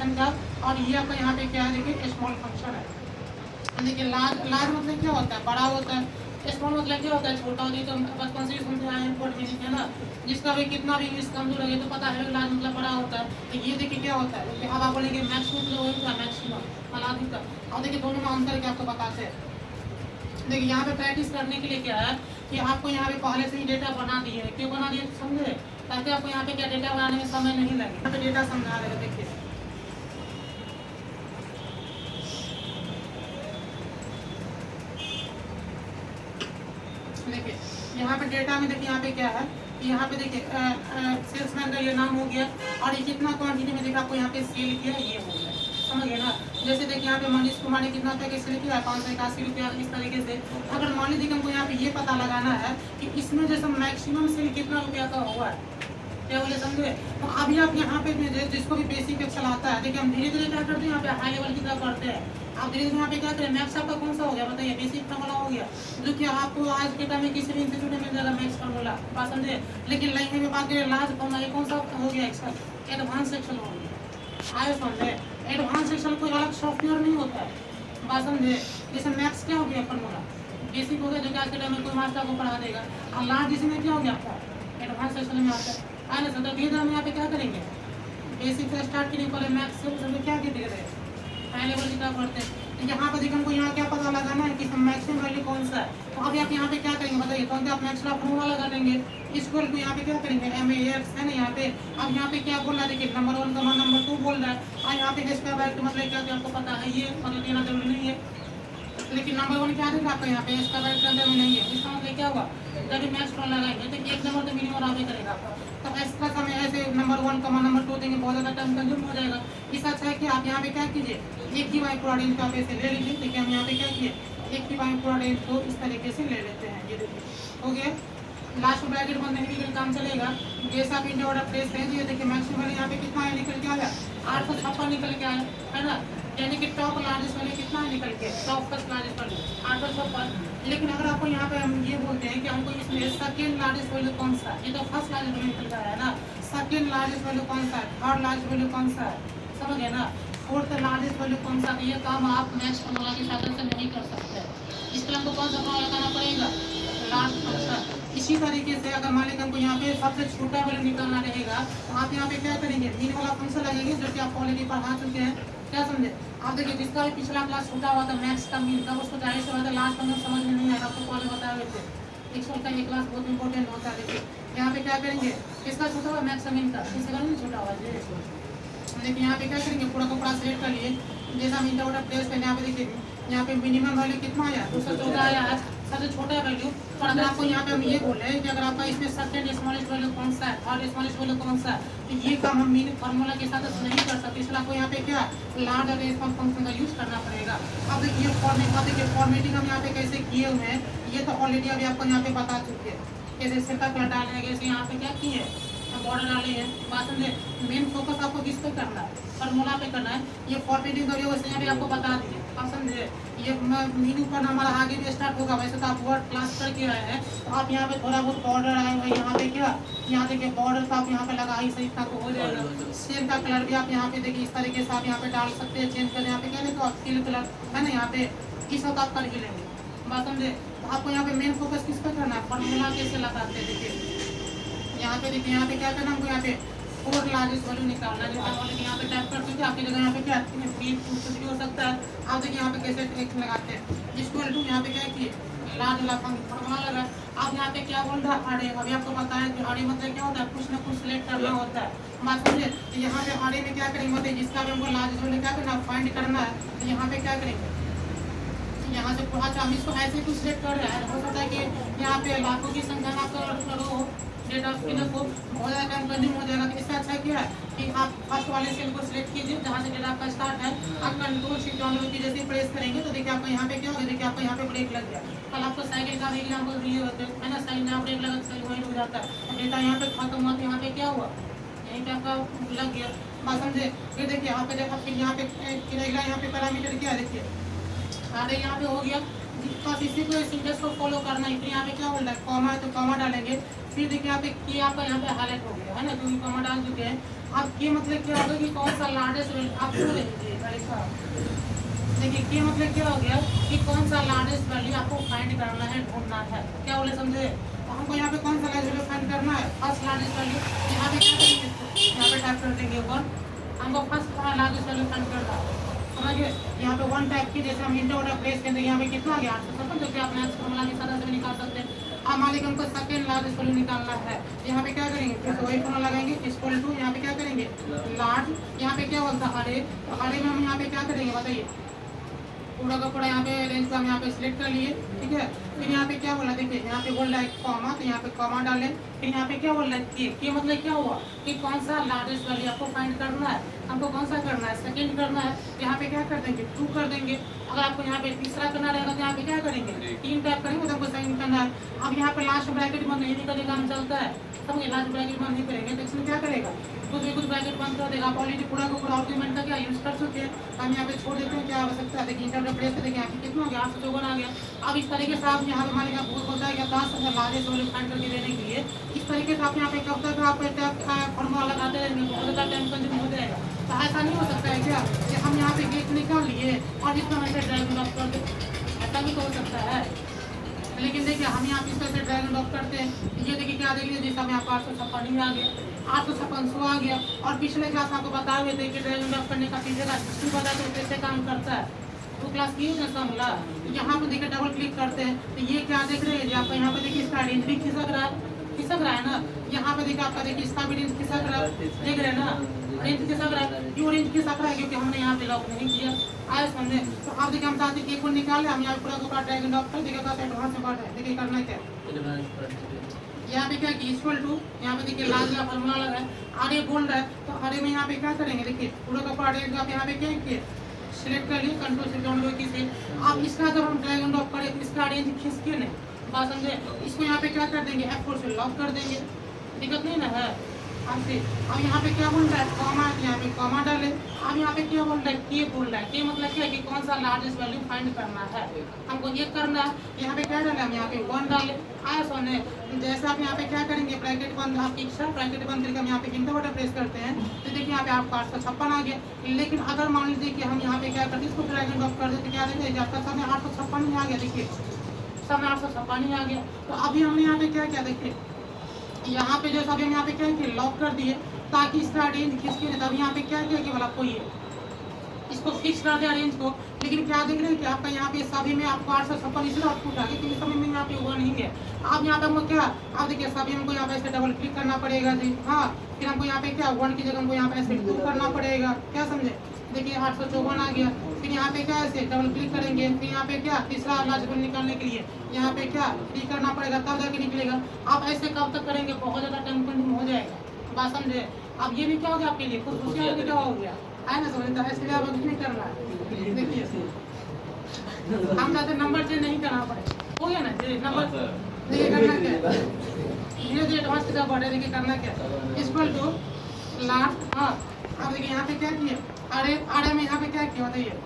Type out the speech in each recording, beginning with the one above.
Function का, और ये आपका यहाँ पे क्या है देखिए स्मॉल फंक्शन है। देखिए लार्ज लार्ज मतलब क्या होता है, बड़ा होता है। स्मॉल मतलब क्या होता है, छोटा होता है। तो बचपन से ही सुनते आए हैं इम्पोर्ट मीनिंग है ना, जिसका भी कितना भी इंग्लिश कमजोर है तो पता है लार्ज मतलब बड़ा होता है। तो ये देखिए क्या होता है, अब आप बोलेंगे मैक्सिमम मतलब वही होता है, मैक्सिमम मतलब अधिकतम। अब देखिए दोनों में अंतर क्या आपको बताते हैं। देखिए यहाँ पे प्रैक्टिस करने के लिए क्या है कि आपको यहाँ पे पहले से ही डेटा बना दिए है। क्यों बना दिए समझे, ताकि आपको यहाँ पे क्या डेटा बनाने में समय नहीं लगे। यहाँ पे डेटा समझा देगा देखिए। देखिए यहाँ पे डेटा में देखिए यहाँ पे क्या है, यहाँ पे देखिए सेल्समैन का ये नाम हो गया, और ये कितना क्वांटिटी में देखा आपको यहाँ पे सेल किया ये हो गया, समझ गए ना। जैसे देखिए यहाँ पे मनीष कुमार ने कितना पैकेज सेल किया है, 581 रुपया। इस तरीके से अगर मान लीजिए हमको यहाँ पे ये पता लगाना है कि इसमें जैसे मैक्सिमम सेल कितना रुपया का हुआ है, क्या बोले समझे। तो अभी आप यहाँ पे जिसको भी बेसिक एक्सेल आता है, देखिए हम धीरे धीरे क्या करते हैं यहाँ पे हाई लेवल की तरफ करते हैं। आप धीरे धीरे यहाँ पे क्या करें, मैथ्स आपका कौन सा हो गया बताइए, बेसिक फार्मूला हो गया, जो कि आपको आज के टाइम में किसी भी इंस्टीट्यूट में मिल जाएगा मैथ्स फार्मूला, बात समझे। लेकिन लाइन में बात करें लार्ज फार्मूला, ये कौन सा हो गया एक्सेल, एडवांस एक्सेल हो गया। आए समझे, एडवांस एक्सेल कोई अलग सॉफ्टवेयर नहीं होता है, बात समझे। जैसे मैथ्स क्या हो गया फार्मूला, बेसिक हो गया जो कि आज के टाइम में कोई मास्टर को पढ़ा देगा। और लार्ज इसमें क्या हो गया आपका, एडवांस एक्सेल में आता है। आए ना सर, धीरे हम यहाँ पे क्या करेंगे, बेसिक से स्टार्ट करेंगे, पहले मैथ्स से क्या दे रहे हैं, हाई लेवल की तरफ पढ़ते हैं। यहाँ पर देखिए हमको यहाँ क्या पता लगाना है कि मैक्सिमम वैल्यू कौन सा है। तो अभी आप यहाँ पे क्या करेंगे बताइए, तो आप मैक्स का फॉर्मूला लगा देंगे, इक्वल टू यहाँ पे क्या करेंगे MAX है ना यहाँ पे। अब यहाँ पे क्या बोल रहा है देखिए, नंबर 1 का नंबर 2 बोल रहा है, और यहाँ पे इसका वैल्यू मतलब क्या आपको पता है, ये मतलब देना जरूरी नहीं है। लेकिन नंबर 1 क्या देगा आपका यहाँ पे, इसका वैल्यू अंदर में नहीं है। इसका मतलब क्या हुआ, जब भी मैक्स फॉर्मूला लगाएंगे तो एक नंबर तो मिनिमम आगे करेगा आपका। तो एक्स्ट्रा समय ऐसे नंबर 1 का नंबर 2 देंगे, बहुत ज़्यादा टाइम कंज्यूम हो जाएगा। इस अच्छा है कि आप यहाँ पे क्या कीजिए, एक ही बाई पूरा रेंज को आप ऐसे ले लीजिए। देखिए हम यहाँ पे क्या किए, एक ही बाई पूरा रेंज को इस तरीके से ले लेते हैं। ये देखिए हो गया, लास्ट ब्रैकेट बंद नहीं भी काम चलेगा। जैसा आप इंडिया ऑर्डर प्लेस कर दिए, देखिए मैक्सिमम यहाँ पे कितना है निकल के आया, 856 निकल के आया है ना। यानी कि टॉप लार्जेस्ट वाले कितना है निकल के, टॉप फर्स्ट लार्जेस्ट वाले 856। लेकिन अगर आपको यहाँ पे हम ये बोलते हैं कि हमको इसमें सेकेंड लार्जेस्ट वैल्यू कौन सा है, ये तो फर्स्ट लार्जेस्ट वैल्यू निकल का है ना, सेकेंड लार्जेस्ट वैल्यू कौन सा है, थर्ड लार्जेस्ट वैल्यू कौन सा है, समझ गए ना, फोर्थ लार्जेस्ट वैल्यू कौन सा है। ये काम आप मैक्स फॉर्मूला के साधन से नहीं कर सकते, इसके हमको कौन सा फॉर्मूला लगाना पड़ेगा, लास्ट फंक्शन। इसी तरीके से अगर मान लीजिए हमको यहाँ पे सबसे छोटा वैल्यू निकालना रहेगा, तो आप यहाँ पे क्या करेंगे, मीन वाला फंक्शन लगेंगे, जो कि आप ऑलरेडी पढ़ा चुके हैं, क्या समझे। आप देखिए जिसका भी पिछला क्लास छूटा हुआ था मैथ्स का मीन, तब उसको जाहिर से बात है लास्ट फंक्शन समझ में नहीं आएगा, आपको पहले बताए हुए थे। एक्सेल का ये क्लास बहुत इंपॉर्टेंट होता है। देखिए यहाँ पे क्या करेंगे, किसका छूटा हुआ मैथ्स का मीन का, किसी का नहीं छूटा हुआ है। देखिए यहाँ पे क्या करेंगे, पूरा का पूरा सेलेक्ट कर लिए, जैसा हम इंटर ऑर्डर प्लेस करें, यहाँ पे देखिए यहाँ पे मिनिमम वैल्यू कितना आया, 214 आया है, सबसे छोटा वैल्यू। और अगर आपको यहाँ पे हम ये बोले कि अगर आपका इसमें सेकंड स्मॉलेस्ट वैल्यू कौन सा है, थर्ड स्मॉलेस्ट वैल्यू कौन सा है, तो ये काम हम मीन फार्मूला के साथ नहीं कर सकते, इसलिए आपको यहाँ पे क्या लार्ज और स्मॉल फंक्शन का यूज करना पड़ेगा। अब देखिए फॉर्मेटिंग हम यहाँ पे कैसे किए हुए हैं, ये तो ऑलरेडी अभी आपको यहाँ पे बता चुके हैं, कैसे सिर्का कलर डालने हैं, कैसे यहाँ पे क्या किए बॉर्डर डाले हैं, बात समझे। मेन फोकस आपको किस पे करना है, फार्मूला पे करना है। ये फॉर्मेटिंग करिए वैसे यहाँ पे आपको बता दिए, आप समझे। ये मीनू पर हमारा आगे भी स्टार्ट होगा, वैसे तो आप वर्ड क्लास करके आए हैं, तो आप यहाँ पे थोड़ा बहुत बॉर्डर आए हुए, यहाँ पे क्या, यहाँ देखिए बॉर्डर तो आप यहाँ पे लगा ही सही था तो हो जाएगा। सेम का कलर भी आप यहाँ पे देखिए इस तरीके से आप यहाँ पे डाल सकते हैं, चेंज कर यहाँ पे क्या नहीं तो आप फील कलर है ना, यहाँ पे किस वक्त आप कर ही लेंगे, बात समझे। तो आपको यहाँ पे मेन फोकस किस पे करना है, फार्मूला कैसे लगाते हैं। देखिए यहाँ पे देखिए, यहाँ पे क्या करना हमको, यहाँ पे फोर्थ लार्जेस्ट वैल्यू निकालना है। यहाँ पे टाइप कर सकते हैं, आपकी जगह यहाँ पे क्या कुछ भी हो सकता है। आप देखिए यहाँ पे कैसे एक लगाते हैं, इक्वल टू यहाँ पे क्या किए लार्ज वाला फॉर्मूला लगा। आप यहाँ पे क्या बोल रहा है आड़े, अभी आपको पता है कि आड़े मतलब क्या होता है, कुछ ना कुछ सिलेक्ट करना होता है, बात समझे। तो यहाँ पे आड़े में क्या करेंगे मतलब जिसका भी हमको लार्जेस्ट वैल्यू क्या करना फाइंड करना है, तो यहाँ पे क्या करेंगे, यहाँ से अच्छा हम इसको ऐसे कुछ सिलेक्ट कर रहे हैं, हो सकता है कि यहाँ पे लाखों की संख्या में आपका करो डेटा फिलअप को बहुत ज़्यादा टाइम कंज्यूम हो जाएगा। तो इससे अच्छा क्या है कि आप फर्स्ट वाले सेल को सिलेक्ट कीजिए जहाँ से डेटा आपका स्टार्ट है, आप कंट्रोल शिफ्ट ऑन की जैसे प्रेस करेंगे तो देखिए आपको यहाँ पे क्या होगा, देखिए आपको यहाँ पे ब्रेक लग गया। कल आपको साइकिल का एग्जाम्पल दिए होते हैं ना, साइकिल यहाँ ब्रेक लगा साइकिल वहीं रुक जाता है, डेटा यहाँ पे खत्म हुआ तो यहाँ पे क्या हुआ, यहीं पे आपका लग गया, बात समझे। फिर देखिए यहाँ पे देखा, फिर यहाँ पे यहाँ पे पैरामीटर क्या है, देखिए आगे यहाँ पे हो गया, बस इसी को सिंटेक्स को फॉलो करना है। फिर यहाँ पे क्या बोल रहा है, कॉमा है तो कॉमा डालेंगे। फिर देखिए यहाँ पे की आपका यहाँ पे हाईलाइट हो गया है ना, क्योंकि कॉमा डाल चुके हैं। अब की मतलब क्या होगा कि कौन सा लार्जेस्ट वैल्यू आप बोल लीजिए। देखिए की मतलब क्या हो गया कि कौन सा लार्जेस्ट वैल्यू आपको फाइंड करना है, ढूंढना है। क्या बोले समझे? तो हमको यहाँ पे कौन सा लार्जेस्ट वैल्यू फाइंड करना है, फर्स्ट लार्जेस्ट वैल्यू। यहाँ पे क्या करेंगे, यहाँ पे टाइप कर देंगे 1। हमको फर्स्ट लार्जेस्ट वैल्यू फाइंड करना है, समझिए। यहाँ पे 1 टाइप की, जैसे हम इंटर ऑर्डर प्लेस करेंगे, यहाँ पे कितना आ गया 856, जो कि आप मैथ्स फॉर्मूला की सहायता से भी निकाल सकते हैं। अब मान लीजिए हमको सेकंड लार्जेस्ट वैल्यू निकालना है, यहाँ पे क्या करेंगे, फिर से वही फॉर्मूला लगाएंगे, इक्वल टू, यहाँ पे क्या करेंगे लार्ज, यहाँ पे क्या बोलता है अरे, तो अरे में हम यहाँ पे क्या करेंगे बताइए, पूरा का पूरा यहाँ पे रेंज को हम यहाँ पे सिलेक्ट कर लिए, ठीक है। फिर यहाँ पे क्या बोला, देखिए यहाँ पे बोल रहा है कॉमा, तो यहाँ पे कॉमा डालें। फिर यहाँ पे क्या बोल रहा है के मतलब क्या हुआ कि कौन सा लार्जेस्ट वैल्यू आपको फाइंड करना है, हमको कौन सा करना है, सेकंड करना है। यहाँ पे क्या कर देंगे 2 कर देंगे। अगर आपको यहाँ पे तीसरा करना रहेगा तो यहाँ पे क्या करेंगे 3 टाइप करेंगे, तो हमको सेकंड करना है। अब यहाँ पे लास्ट ब्रैकेट बंद नहीं करने का काम चलता है, समझे, लास्ट ब्रैकेट बंद नहीं करेंगे तो इसमें क्या करेगा, कुछ भी कुछ ब्रैकेट बंद कर देगा। आप ऑलरेडी पूरा का पूरा आर्गुमेंट का क्या यूज कर चुके हैं, हम यहाँ पे छोड़ देते हैं, क्या आवश्यकता है। देखिए इंटर प्लेस से देखिए यहाँ पे कितना हो गया 854 आ गया। अब इस तरीके से आप यहाँ पे मान लीजिए बहुत होता है कि 10 लार्जेस्ट वैल्यू फाइंड करके देने के लिए इस तरीके से आप यहाँ पे कब तक आप फॉर्मूला लगाते रहेंगे, बहुत ज़्यादा टाइम कंज्यूम हो जाएगा। तो ऐसा नहीं हो सकता है क्या कि हम यहाँ पे गेट निकाल लिए और इसका मैसेज ड्रैग एंड ड्रॉप कर दे, ऐसा भी तो हो सकता है। लेकिन देखिए हम यहाँ पे इस तरह से ड्रैग एंड ड्रॉप करते हैं। ये देखिए क्या देखिए, जैसे हम यहाँ पर 856 ही आ गया, 856 आ गया। और पिछले क्लास आपको बताए हुए थे कि ड्रैग एंड ड्रॉप करने का पीछे का हिस्ट्री बता तो कैसे काम करता है, वो क्लास की ना समझा। यहाँ पे देखिए डबल क्लिक करते हैं तो ये क्या देख रहे हैं, आपका यहाँ पे देखिए इसका रेंज भी खिसक रहा है ना। यहाँ पे देखिए आपका देखिए इसका भी रेंज खिसक रहा है, देख रहे हैं ना, रेंज खिसक रहा है। क्यों रेंज खिसक रहा है, क्योंकि हमने यहाँ पे लॉक नहीं किया, आया समझे। तो अब देखिए हम चाहते हैं कि एक को निकाले, हम यहाँ पूरा का ड्रैग एंड ड्रॉप कर देखिए कैसे एडवांस में बढ़ है। देखिए करना क्या यहाँ पे क्या कि इक्वल टू, यहाँ पे देखिए लार्ज का फॉर्मूला लगा है, आरे बोल रहा है तो आरे में यहाँ पे क्या करेंगे, देखिए पूरा का पूरा ड्रैग आप यहाँ पे क्या किए सिलेक्ट कर लिए, कंट्रोल से डाउन की से। अब इसका जब हम ड्रैग एंड ड्रॉप करें इसका रेंज खिसके नहीं, बात समझे। इसको यहाँ पे क्या कर देंगे F4 से लॉक कर देंगे, दिक्कत नहीं ना है आपसे। अब यहाँ पे क्या बोल रहा है कॉमा, यहाँ पे कॉमा डाले। अब यहाँ पे क्या बोल रहा है के बोल रहा है, के मतलब क्या है कि कौन सा लार्जेस्ट वैल्यू फाइंड करना है, हमको ये करना है। यहाँ पे क्या डाले, हम यहाँ पे 1 डाले, आया सोने। जैसे आप यहाँ पे क्या करेंगे ब्रैकेट बंद, आपकी इच्छा ब्रैकेट बंद करके हम यहाँ पे इंटर बटन प्रेस करते हैं तो देखिए यहाँ पे आपका 856 आ गया। लेकिन अगर मान लीजिए कि हम यहाँ पे क्या करते हैं इसको ड्रैग एंड ड्रॉप कर देते, क्या देंगे आपका सामने 856 ही आ गया, देखिए सामने 856 ही आ गया। तो अभी हमने यहाँ पे क्या किया, देखिए यहाँ पे जो सभी हम यहाँ पे क्या किया लॉक कर दिए ताकि इसका रेंज खिसके नहीं। तब यहाँ पे क्या किया कि कोई है इसको फिक्स कर दिया रेंज को। लेकिन क्या देख रहे हैं कि आपका यहाँ पे सभी में आपको 856 इसलिए आउटपुट आ गया, क्योंकि सभी में यहाँ पे हुआ नहीं है। अब यहाँ पे हमको क्या, अब देखिए सभी हमको यहाँ पे ऐसे डबल क्लिक करना पड़ेगा जी, हाँ। फिर हमको यहाँ पे क्या 1 की जगह हमको यहाँ पे ऐसे 2 करना पड़ेगा, क्या समझे। देखिए 854 आ गया। फिर यहाँ पे क्या ऐसे डबल क्लिक करेंगे, फिर यहाँ पे क्या तीसरा लार्ज निकालने के लिए यहाँ पे क्या 3 करना पड़ेगा, तब जाके निकलेगा। आप ऐसे कब तक करेंगे, बहुत ज़्यादा टाइम कंज्यूम हो जाएगा, बात समझे। अब ये भी क्या हो गया आपके लिए, कुछ खुशियाँ क्या हो गया, आए ना समझता है। इसलिए आप कुछ नहीं करना है, देखिए हम चाहते नंबर चेंज नहीं करना पड़े, हो गया ना जी नंबर। देखिए करना क्या है, धीरे धीरे एडवांस की तरफ बढ़े। देखिए करना क्या इक्वल टू लास्ट, हाँ। अब देखिए यहाँ पे क्या किए, अरे में यहाँ पे क्या किया बताइए,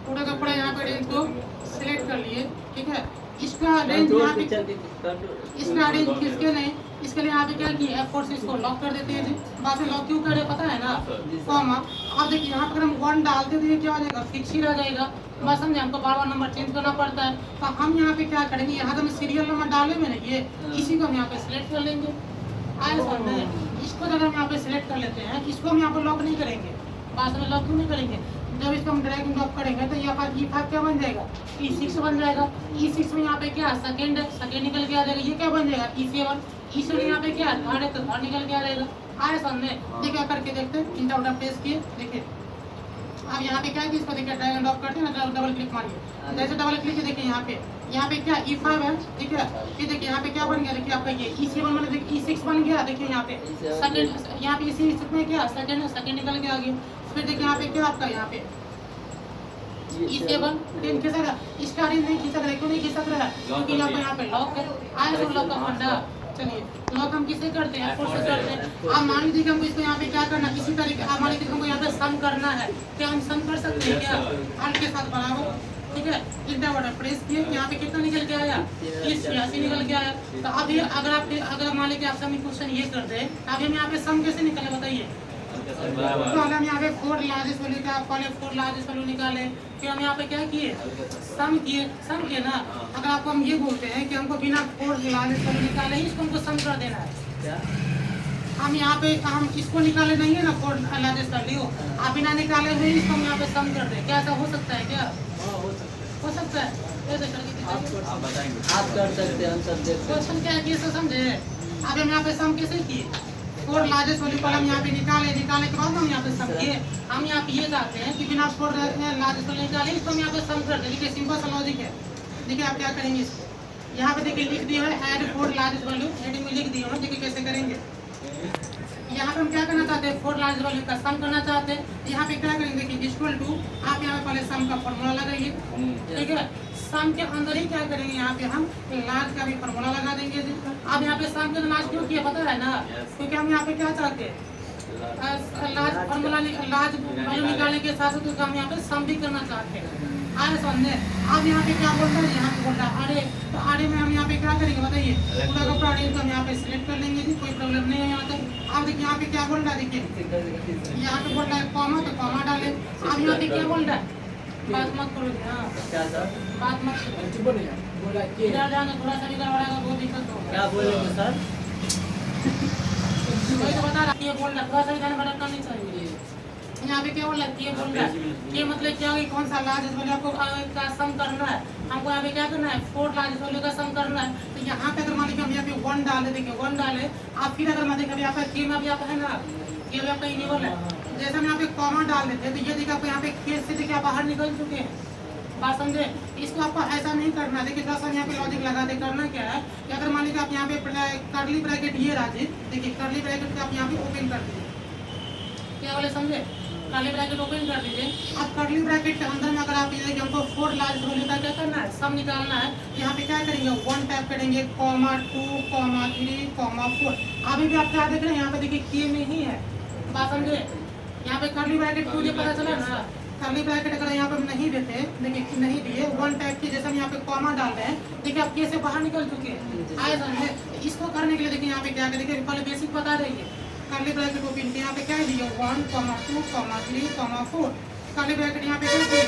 पूरा का पूरा यहाँ पे रेंज को सिलेक्ट कर लिए, ठीक है। इसका रेंज यहाँ पे इसका रेंज किसके नहीं, इसके लिए यहाँ पे क्या किया F4 से इसको लॉक कर देते हैं जी। बात लॉक क्यों करे पता है ना, कॉमा। अब देखिए यहाँ पर हम 1 डालते तो ये क्या हो जाएगा, फिक्स ही रह जाएगा, बस समझे। हमको बार बार नंबर चेंज करना पड़ता है। तो हम यहाँ पे क्या करेंगे, यहाँ तो हम सीरियल नंबर डाले में नहीं, ये इसी को हम यहाँ पे सिलेक्ट कर लेंगे, आए समझे। इसको जब हम यहाँ पे सिलेक्ट कर लेते हैं, इसको हम यहाँ पे लॉक नहीं करेंगे, बात में लॉक क्यों नहीं करेंगे। जब इसको हम ड्रैग एंड ड्रॉप करेंगे तो यहाँ पर E5 क्या बन जाएगा, E6 बन जाएगा। E6 में यहाँ पे क्या सेकंड निकल के आ जाएगा, ये क्या बन जाएगा E7। E7 यहाँ पे क्या थर्ड है तो थर्ड निकल के आ जाएगा, आए सामने। देखिए करके देखते हैं, इंटर आउट प्रेस किए, देखिए अब यहाँ पे क्या है कि इसको देखिए ड्रैग एंड ड्रॉप करते हैं ना, डबल क्लिक मारिए। जैसे डबल क्लिक देखिए यहाँ पे क्या E5 है, ठीक है। ये देखिए यहाँ पे क्या बन गया, देखिए आपका ये E7 बन, देखिए E6 बन गया। देखिए यहाँ पे सेकंड, यहाँ पे E6 में क्या सेकंड निकल के आ गया। फिर देखिए यहाँ पे क्या आपका यहाँ पे E7 रेंज खिसक रहा, इसका रेंज नहीं खिसक रहा, क्यों नहीं खिसक रहा है, क्योंकि यहाँ पे लॉक है, आया तो लॉक का फंडा। चलिए लॉक हम किसे करते हैं, F4 से करते हैं। अब मान लीजिए हमको इसको यहाँ पे क्या करना, इसी तरीके मान लीजिए हमको यहाँ पे सम करना है, क्या हम सम कर सकते हैं क्या, हल के साथ बराबर ठीक है, इंटर बटन प्रेस किए, यहाँ पे कितना निकल के आया, 86 निकल के आया। तो अब ये अगर मान लीजिए आप सम इक्वेशन ये कर दे, अब हम यहाँ पे सम कैसे निकले बताइए। तो हम यहाँ पे 4 लार्जेस्ट वैल्यू का पहले 4 लार्जेस्ट वैल्यू निकाले, फिर हम यहाँ पे क्या किए, सम किए ना। अगर आपको हम ये बोलते हैं कि हमको बिना 4 लार्जेस्ट वैल्यू निकाले ही इसको हमको सम कर देना है, हम यहाँ पे हम इसको निकाले नहीं है ना 4 लार्जेस्ट वैल्यू, आप बिना निकाले हुए इसको हम यहाँ पे सम कर दे, क्या ऐसा हो सकता है क्या? हो सकता है, ऐसे करके आप बताएंगे, आप कर सकते हैं, हम सब देख सकते क्वेश्चन क्या है कि ऐसा समझे। अब हम यहाँ पे सम कैसे किए, 4 लार्जेस्ट वैल्यू कॉलम यहाँ पे निकाले के बाद हम यहाँ पे सम किए। हम यहाँ पे ये चाहते हैं कि बिना 4 लार्जेस्ट वैल्यू निकाले इसको हम यहाँ पे सम कर दें। देखिए सिंपल सा लॉजिक है, देखिए आप क्या करेंगे इसको, यहाँ पे देखिए लिख दिया है ऐड 4 लार्जेस्ट वैल्यू, हेडिंग में लिख दिया है। देखिए कैसे करेंगे, यहाँ पे हम क्या करना चाहते हैं 4 लार्ज वैल्यू का सम करना चाहते हैं। यहाँ पे क्या करेंगे कि इक्वल टू, आप यहाँ पे पहले सम का फॉर्मूला लगाइए, ठीक है। सम के अंदर ही क्या करेंगे, यहाँ पे हम लार्ज का भी फॉर्मूला लगा देंगे। अब यहाँ पे सम के लार्ज क्यों किया पता है ना, क्योंकि हम यहाँ पे क्या चाहते हैं लार्ज फॉर्मूला लार्ज वैल्यू निकालने के साथ साथ हम यहाँ पे सम भी करना चाहते हैं। आगे समझे। अब यहाँ पे क्या बोल रहा है, यहाँ पे बोल रहा है अरे, तो अरे में हम यहाँ पे क्या करेंगे बताइए, पूरा का पूरा अरे को हम यहाँ पे सिलेक्ट कर लेंगे जी, कोई प्रॉब्लम नहीं है यहाँ तक। अब देखिए यहाँ पे क्या बोल रहा है, देखिए यहाँ पे बोल रहा है कॉमा, तो कॉमा डाले। अब यहाँ पे क्या बोल रहा है, बात मत करो, हाँ क्या सर, बात मत करो, इधर जाना थोड़ा सा इधर बढ़ाएगा बहुत दिक्कत होगा। क्या बोलेंगे सर, वही तो बता रहा है, ये बोल रहा है थोड़ा सा इधर भटकना नहीं चाहिए। यहाँ पे क्या बोल रहा है, ये बोल रहा है, ये मतलब क्या है, कौन सा लार्जेस्ट वैल्यू आपको का सम करना है, हमको यहाँ पे क्या करना है 4 लार्जेस्ट वैल्यू का सम करना है। तो यहाँ पे अगर मान लीजिए हम यहाँ पे 1 डाले, देखिए 1 डाले, आप फिर अगर मान देखिए अभी आपका के में अभी आप है ना, ये भी आपका इनेबल है, जैसे हम यहाँ पे कॉमा डाल देते हैं तो ये देखिए आपको यहाँ पे केस से देखिए आप बाहर निकल चुके हैं, बात समझे। इसको आपको ऐसा नहीं करना, देखिए थोड़ा सा यहाँ पे लॉजिक लगा दे। करना क्या है कि अगर मान लीजिए आप यहाँ पे कर्ली ब्रैकेट ये राजी, देखिए कर्ली ब्रैकेट को आप यहाँ पे ओपन कर दीजिए, क्या बोले समझे, कर्ली ब्रैकेट ओपन कर दीजिए। अब कर्ली ब्रैकेट के अंदर में अगर आप ये देखिए हमको 4 लार्ज वैल्यू का क्या करना है, सम निकालना है। यहाँ पे क्या करेंगे 1 टाइप करेंगे, कॉमा 2, कॉमा 3, कॉमा 4। अभी भी आप क्या देख रहे हैं, यहाँ पे देखिए के में ही है, बात समझे। यहाँ पे कर्ली ब्रैकेट को मुझे पता चला ना, कर्ली ब्रैकेट अगर यहाँ पे हम नहीं देते, देखिए नहीं दिए 1 टाइप की, जैसे हम यहाँ पे कॉमा डाल रहे हैं, देखिए आप के से बाहर निकल चुके हैं, आए समझे। इसको करने के लिए देखिए यहाँ पे क्या करें, देखिए पहले बेसिक बता रही है, कर्ली ब्रैकेट ओपन किया, यहाँ पे क्या दिया 1, 2, 3, 4। कर्ली ब्रैकेट यहाँ पे क्या दिए,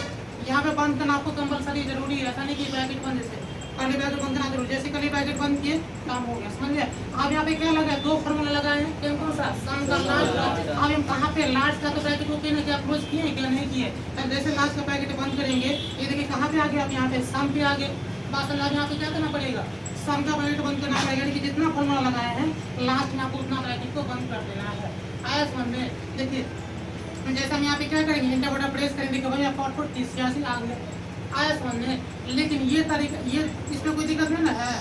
यहाँ पे बंद करना आपको कंपलसरी जरूरी है, ऐसा नहीं कि ब्रैकेट बंद, जैसे कर्ली ब्रैकेट बंद करना जरूरी, जैसे कर्ली ब्रैकेट बंद किए काम हो गया, समझ गए। अब यहाँ पे क्या लगा है, 2 फॉर्मूला लगाए हैं, कौन सा, सम का लार्ज का। अब हम कहाँ पे लार्ज का तो ब्रैकेट ओपन है, क्या क्लोज किए हैं क्या नहीं किए। तब जैसे लार्ज का ब्रैकेट बंद करेंगे, ये देखिए कहाँ पे आ गया, आप यहाँ पे सम पे आ गए। बात समझ, यहाँ पे क्या करना पड़ेगा, सम का ब्रैकेट बंद करना पड़ेगा, यानी कि जितना फॉर्मूला लगाए हैं लास्ट में आपको उतना ब्रैकेट को बंद कर देना है। आया समझ में। देखिए जैसे हम यहाँ पे क्या करेंगे, इंटर बटन प्रेस करेंगे, देखो भाई 88 आ गया, आया समझ में। लेकिन ये तरीका, ये इसमें कोई दिक्कत नहीं ना है।